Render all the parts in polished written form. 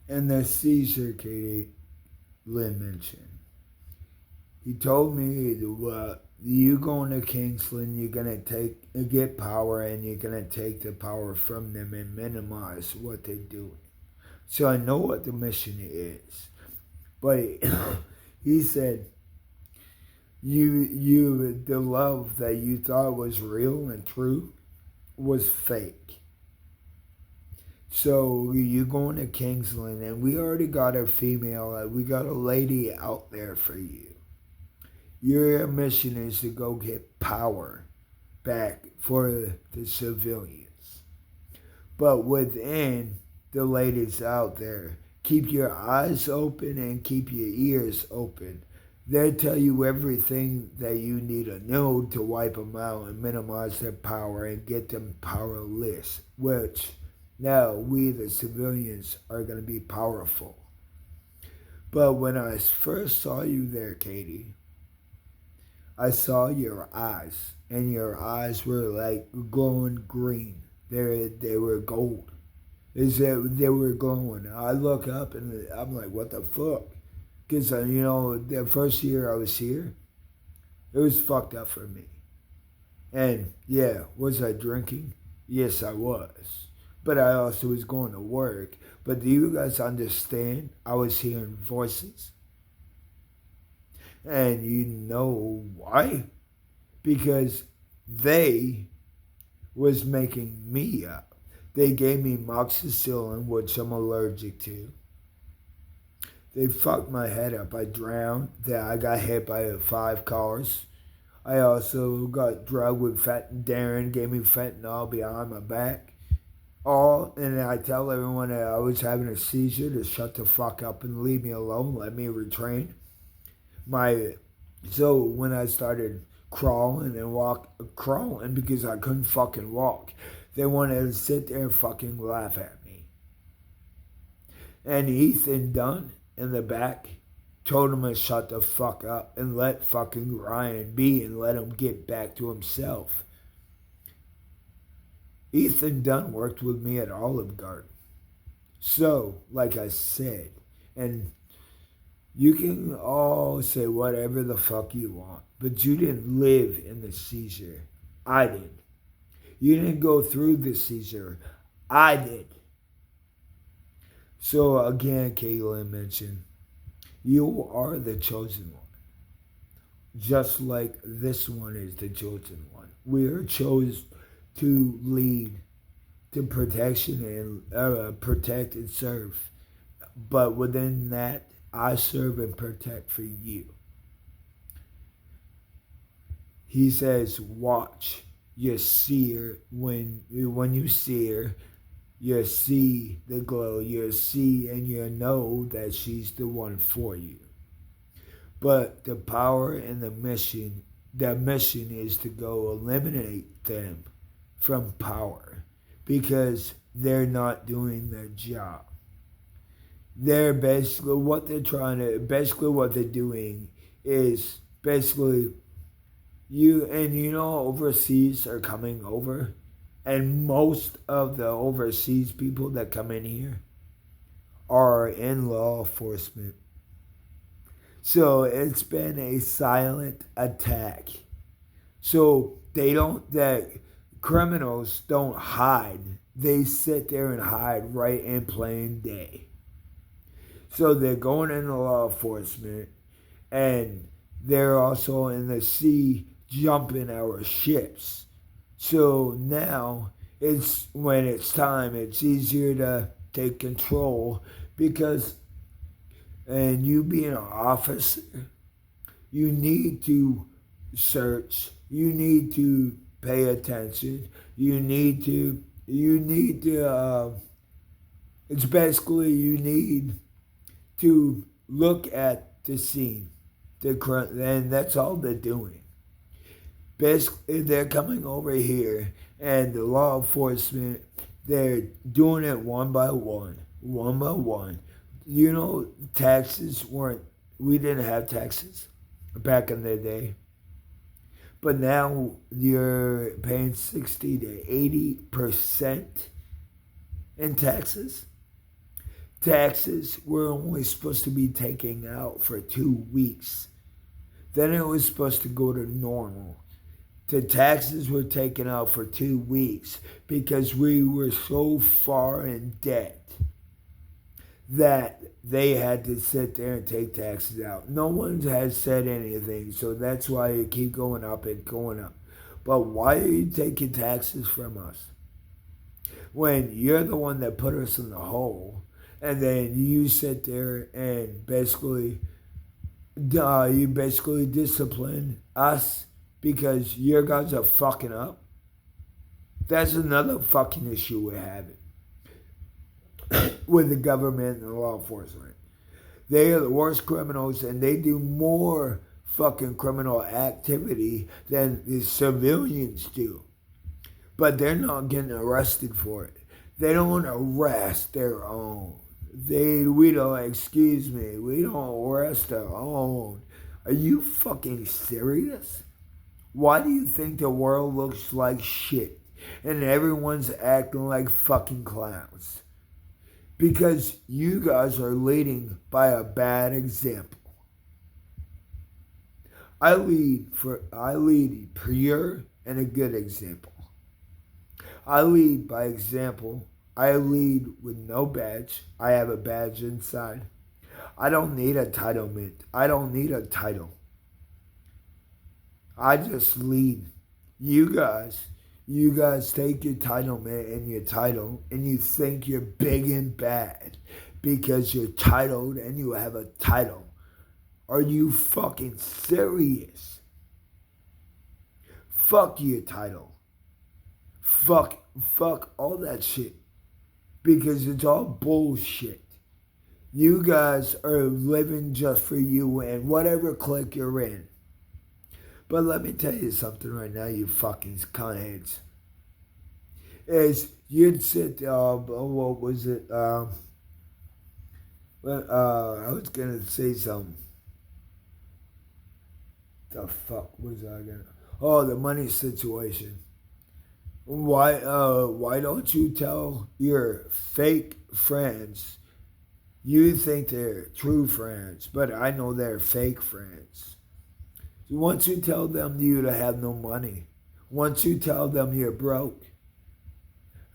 And the Caesar Katie Lynn mentioned. He told me you going to Kingsland, you're gonna get power, and you're gonna take the power from them and minimize what they're doing. So I know what the mission is, but he said the love that you thought was real and true was fake. So you going to Kingsland, and we already got a female, we got a lady out there for you. Your mission is to go get power back for the civilians. But within the ladies out there, keep your eyes open and keep your ears open. They tell you everything that you need to know to wipe them out and minimize their power and get them powerless, which now we, the civilians, are going to be powerful. But when I first saw you there, Katie, I saw your eyes, and your eyes were like glowing green. They were gold. They were glowing. I look up and I'm like, what the fuck? Because, the first year I was here, it was fucked up for me. And yeah, was I drinking? Yes, I was. But I also was going to work. But do you guys understand? I was hearing voices. And you know why? Because they was making me up. They gave me moxicillin, which I'm allergic to. They fucked my head up. I drowned. I got hit by 5 cars. I also got drugged with Darren gave me fentanyl behind my back. And I tell everyone that I was having a seizure to shut the fuck up and leave me alone, let me retrain. So when I started crawling because I couldn't fucking walk, they wanted to sit there and fucking laugh at me. And Ethan Dunn in the back told him to shut the fuck up and let fucking Ryan be and let him get back to himself. Ethan Dunn worked with me at Olive Garden. So, like I said, and you can all say whatever the fuck you want, but you didn't live in the seizure. I did. You didn't go through the seizure. I did. So again, Caitlin mentioned, you are the chosen one. Just like this one is the chosen one. We are chosen to lead to protection and protect and serve. But within that, I serve and protect for you. He says, watch. You see her. When you see her, you see the glow. You see and you know that she's the one for you. But the power and the mission is to go eliminate them from power because they're not doing their job. They're basically what they're doing is basically overseas are coming over, and most of the overseas people that come in here are in law enforcement. So it's been a silent attack. So the criminals don't hide. They sit there and hide right in plain day. So they're going into law enforcement, and they're also in the sea jumping our ships. So now when it's time, it's easier to take control because, and you being an officer, you need to search, you need to pay attention, it's basically you need to look at the scene, and that's all they're doing. Basically, they're coming over here, and the law enforcement, they're doing it one by one. We didn't have taxes back in the day. But now you're paying 60 to 80% in taxes. Taxes were only supposed to be taken out for 2 weeks. Then it was supposed to go to normal. The taxes were taken out for 2 weeks because we were so far in debt that they had to sit there and take taxes out. No one has said anything, so that's why you keep going up and going up. But why are you taking taxes from us when you're the one that put us in the hole? And then you sit there and basically discipline us because your guys are fucking up. That's another fucking issue we're having with the government and the law enforcement. They are the worst criminals, and they do more fucking criminal activity than the civilians do. But they're not getting arrested for it. They don't arrest their own. We don't arrest our own. Are you fucking serious? Why do you think the world looks like shit and everyone's acting like fucking clowns? Because you guys are leading by a bad example. I lead pure and a good example. I lead by example. I lead with no badge. I have a badge inside. I don't need a entitlement. I don't need a title. I just lead. You guys take your entitlement and your title and you think you're big and bad because you're titled and you have a title. Are you fucking serious? Fuck your title. Fuck all that shit. Because it's all bullshit. You guys are living just for you and whatever clique you're in. But let me tell you something right now, you fucking cuntheads. Is you'd sit, what was it? I was going to say something. The fuck was I going to? Oh, the money situation. Why don't you tell your fake friends? You think they're true friends, but I know they're fake friends. Once you tell them you have no money, once you tell them you're broke,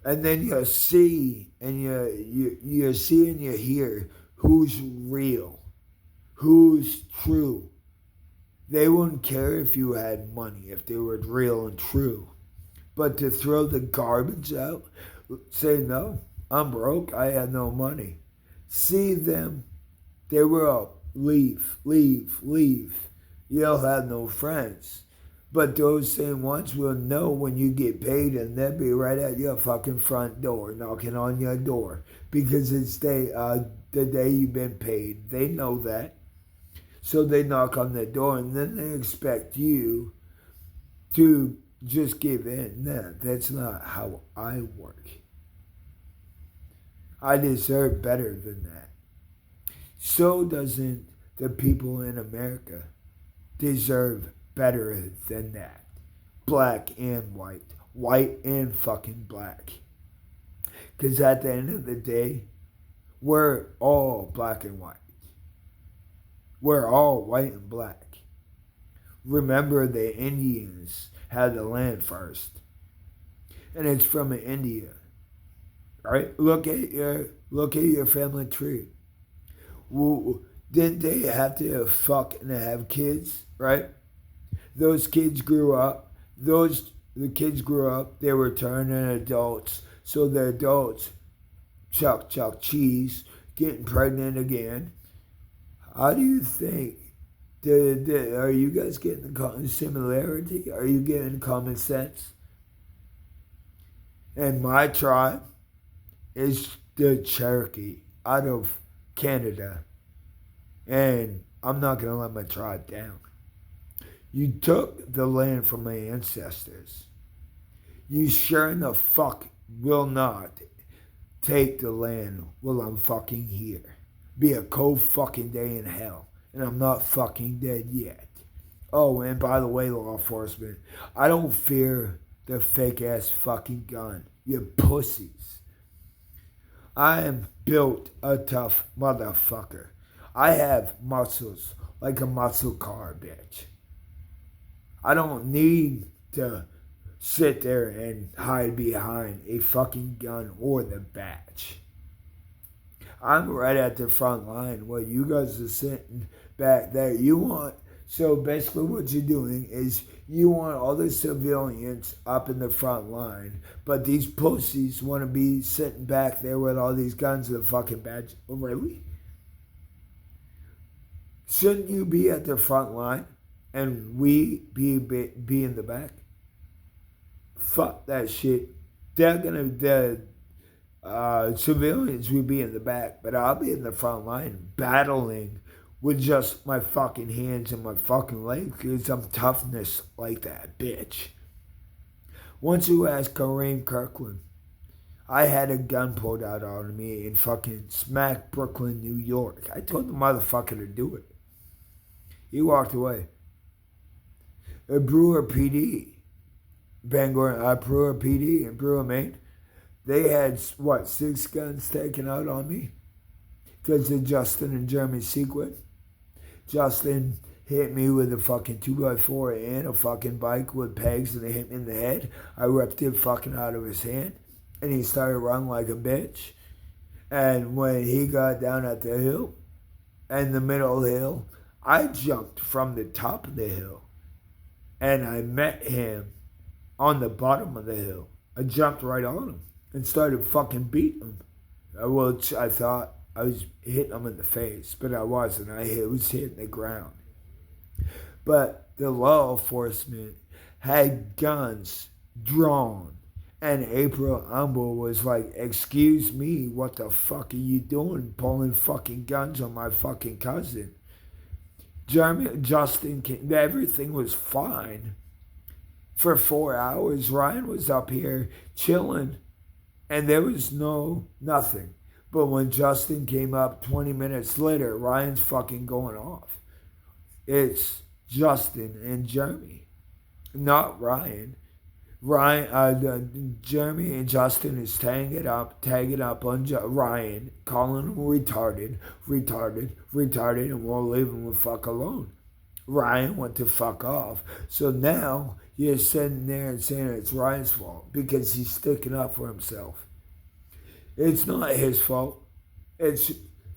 and then you see and you see and you hear who's real, who's true. They wouldn't care if you had money, if they were real and true. But to throw the garbage out, say, no, I'm broke, I had no money. See them, they were all, leave. You'll have no friends. But those same ones will know when you get paid and they'll be right at your fucking front door, knocking on your door. Because it's the day you've been paid. They know that. So they knock on the door and then they expect you to just give in. No, that's not how I work. I deserve better than that. So doesn't the people in America deserve better than that. Black and white and fucking black. Because at the end of the day, we're all black and white. We're all white and black. Remember, the Indians had the land first. And it's from India. Right? Look at your family tree. Well, didn't they have to fuck and have kids, right? Those kids grew up. The kids grew up. They were turning adults. So the adults chuck cheese, getting pregnant again. How do you think? Are you guys getting the similarity? Are you getting common sense? And my tribe is the Cherokee out of Canada. And I'm not going to let my tribe down. You took the land from my ancestors. You sure in the fuck will not take the land while I'm fucking here. Be a cold fucking day in hell. And I'm not fucking dead yet. Oh, and by the way, law enforcement, I don't fear the fake ass fucking gun. You pussies. I am built a tough motherfucker. I have muscles like a muscle car, bitch. I don't need to sit there and hide behind a fucking gun or the badge. I'm right at the front line while you guys are sitting back there. So basically what you're doing is you want all the civilians up in the front line, but these pussies want to be sitting back there with all these guns and fucking badge. Oh, really? Shouldn't you be at the front line and we be in the back? Fuck that shit. The civilians will be in the back, but I'll be in the front line battling with just my fucking hands and my fucking legs because I'm toughness like that, bitch. Once you ask Kareem Kirkland, I had a gun pulled out on me in fucking smack Brooklyn, New York. I told the motherfucker to do it. He walked away. A Brewer PD, Bangor, Brewer PD in Brewer, Maine, they had, 6 guns taken out on me because of Justin and Jeremy Sequin. Justin hit me with a fucking 2x4 and a fucking bike with pegs, and they hit me in the head. I ripped it fucking out of his hand, and he started running like a bitch. And when he got down at the hill, and the middle hill, I jumped from the top of the hill, and I met him on the bottom of the hill. I jumped right on him and started fucking beating him. I thought I was hitting him in the face, but I wasn't. I was hitting the ground. But the law enforcement had guns drawn, and April Umble was like, "Excuse me, what the fuck are you doing pulling fucking guns on my fucking cousin?" Justin, everything was fine. For 4 hours, Ryan was up here chilling, and there was nothing. But when Justin came up 20 minutes later, Ryan's fucking going off. It's Justin and Jeremy, not Ryan. Jeremy and Justin is tagging up on Ryan, calling him retarded, and we'll leave him the fuck alone. Ryan went to fuck off. So now you're sitting there and saying it's Ryan's fault because he's sticking up for himself. It's not his fault. It's